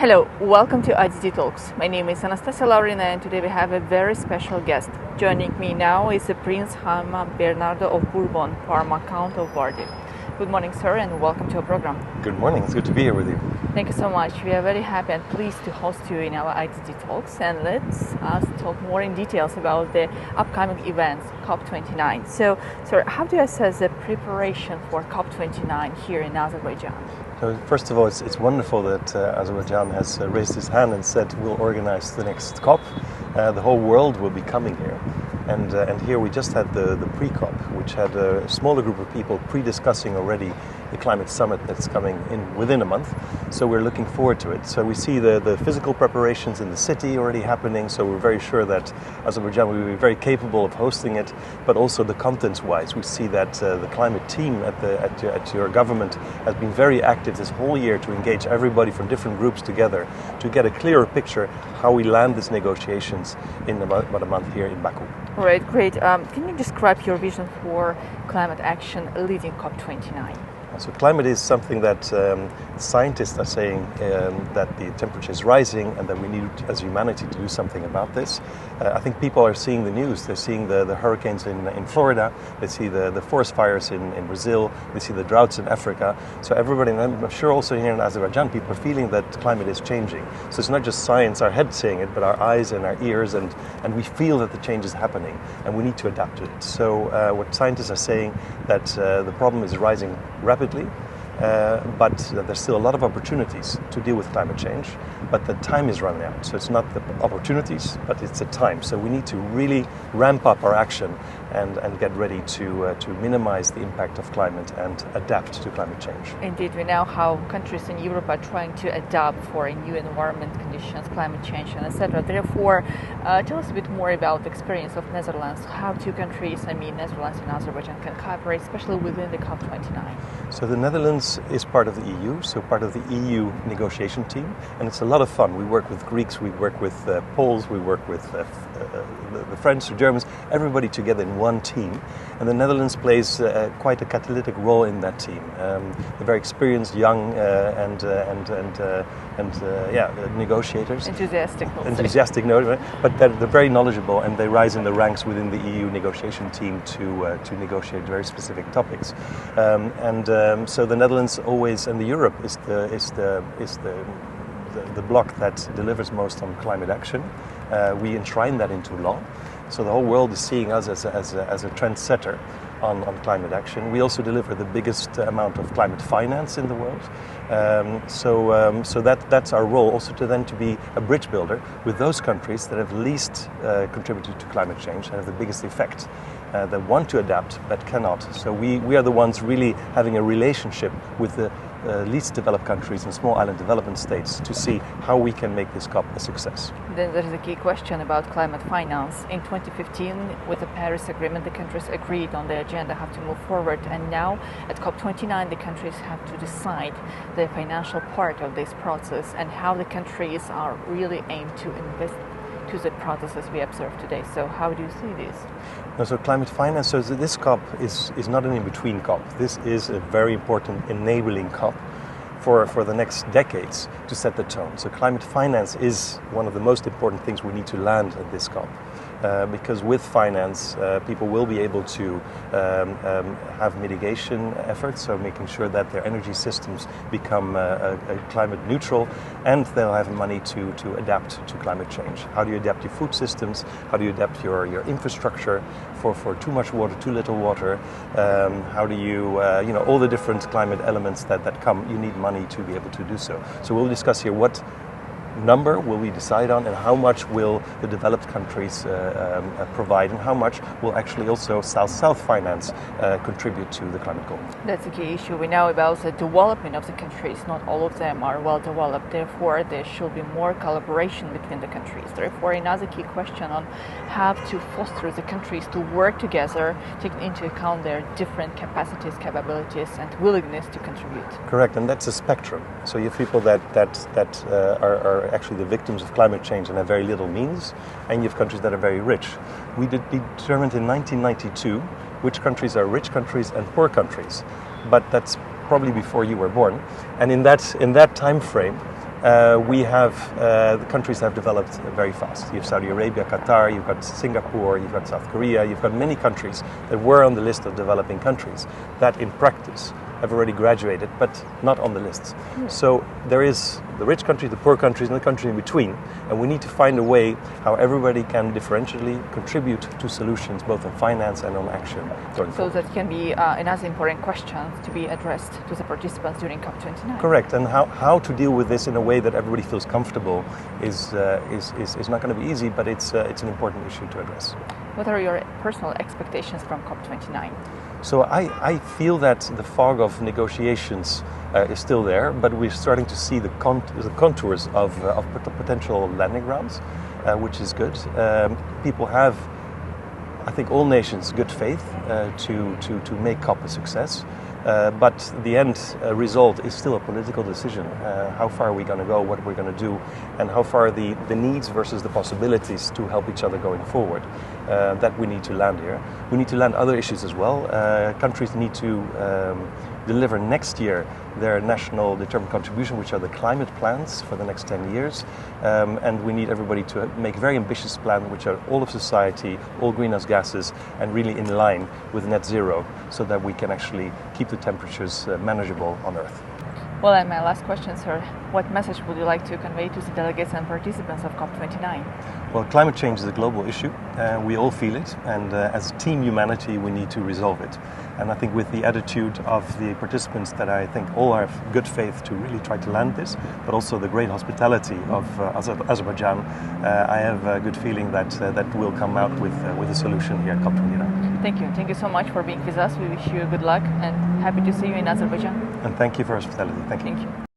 Hello, welcome to IDT Talks. My name is Anastasia Laurina and today we have a very special guest. Joining me now is Prince Jaime Bernardo of Bourbon, Parme, Count of Bardi. Good morning, sir, and welcome to our program. Good morning. It's good to be here with you. Thank you so much. We are very happy and pleased to host you in our IDT Talks, and let's talk more in details about the upcoming events, COP29. So, sir, how do you assess the preparation for COP29 here in Azerbaijan? So first of all, it's wonderful that Azerbaijan has raised his hand and said we'll organize the next COP. The whole world will be coming here. And here we just had the pre-COP, which had a smaller group of people pre-discussing already the climate summit that's coming in within a month. So we're looking forward to it. So we see the physical preparations in the city already happening. So we're very sure that Azerbaijan will be very capable of hosting it. But also the contents-wise, we see that the climate team at your government has been very active this whole year to engage everybody from different groups together to get a clearer picture how we land these negotiations in about a month here in Baku. Right, great. Can you describe your vision for climate action leading COP29? So climate is something that scientists are saying that the temperature is rising and that we need, as humanity, to do something about this. I think people are seeing the news. They're seeing the hurricanes in Florida. They see the forest fires in Brazil. They see the droughts in Africa. So everybody, and I'm sure also here in Azerbaijan, people are feeling that climate is changing. So it's not just science, our head saying it, but our eyes and our ears, and we feel that the change is happening and we need to adapt to it. So what scientists are saying that the problem is rising rapidly, but there's still a lot of opportunities to deal with climate change, but the time is running out. So it's not the opportunities, but it's the time. So we need to really ramp up our action and get ready to minimize the impact of climate and adapt to climate change. Indeed, we know how countries in Europe are trying to adapt for new environment conditions, climate change, and etc. Therefore, tell us a bit more about the experience of Netherlands. How two countries, Netherlands and Azerbaijan, can cooperate, especially within the COP29. So the Netherlands is part of the EU, so part of the EU negotiation team, and it's a lot of fun. We work with Greeks, we work with Poles, we work with the French, the Germans, everybody together in one team. And the Netherlands plays quite a catalytic role in that team. They're very experienced, young, negotiators. Enthusiastic, but they're very knowledgeable, and they rise in the ranks within the EU negotiation team to negotiate very specific topics. So the Netherlands always, and the Europe is the bloc that delivers most on climate action. We enshrine that into law, so the whole world is seeing us as a trendsetter on climate action. We also deliver the biggest amount of climate finance in the world. So that's our role, also to be a bridge builder with those countries that have least contributed to climate change and have the biggest effect. That want to adapt but cannot. So we are the ones really having a relationship with the least developed countries and small island development states to see how we can make this COP a success. Then there is a key question about climate finance. In 2015, with the Paris Agreement, the countries agreed on the agenda how to move forward, and now at COP29 the countries have to decide the financial part of this process and how the countries are really aimed to invest to the processes we observe today. So how do you see this? So climate finance, so this COP is not an in-between COP. This is a very important enabling COP for the next decades to set the tone. So climate finance is one of the most important things we need to land at this COP. Because with finance, people will be able to have mitigation efforts, so making sure that their energy systems become climate neutral, and they'll have money to adapt to climate change. How do you adapt your food systems? How do you adapt your infrastructure for too much water, too little water? How do you, all the different climate elements that come, you need money to be able to do so. So we'll discuss here what number will we decide on, and how much will the developed countries provide, and how much will actually also South-South finance contribute to the climate goal. That's a key issue. We know about the development of the countries. Not all of them are well developed. Therefore, there should be more collaboration between the countries. Therefore, another key question on how to foster the countries to work together, taking into account their different capacities, capabilities, and willingness to contribute. Correct, and that's a spectrum. So you have people that are actually the victims of climate change and have very little means, and you have countries that are very rich. We determined in 1992 which countries are rich countries and poor countries, but that's probably before you were born. And in that time frame, We have the countries that have developed very fast. You have Saudi Arabia, Qatar, you've got Singapore, you've got South Korea, you've got many countries that were on the list of developing countries that in practice have already graduated, but not on the lists. So there is the rich countries, the poor countries, and the country in between. And we need to find a way how everybody can differentially contribute to solutions, both on finance and on action going forward. So that can be an as important question to be addressed to the participants during COP29. Correct, and how to deal with this in a way that everybody feels comfortable is not going to be easy, but it's an important issue to address. What are your personal expectations from COP29? So I feel that the fog of negotiations is still there, but we're starting to see the contours of potential landing grounds, which is good. People have, I think, all nations good faith to make COP a success. But the end result is still a political decision. How far are we going to go, what we're going to do, and how far the needs versus the possibilities to help each other going forward. That we need to land here. We need to land other issues as well. Countries need to deliver next year their national determined contribution, which are the climate plans for the next 10 years. And we need everybody to make very ambitious plans, which are all of society, all greenhouse gases, and really in line with net zero, so that we can actually keep the temperatures manageable on Earth. Well, and my last question, sir, what message would you like to convey to the delegates and participants of COP29? Well, climate change is a global issue. We all feel it, and as team humanity, we need to resolve it. And I think with the attitude of the participants that I think all have good faith to really try to land this, but also the great hospitality of Azerbaijan, I have a good feeling that that will come out with a solution here at COP29. Thank you. Thank you so much for being with us. We wish you good luck and happy to see you in Azerbaijan. And thank you for hospitality. Thank you. Thank you.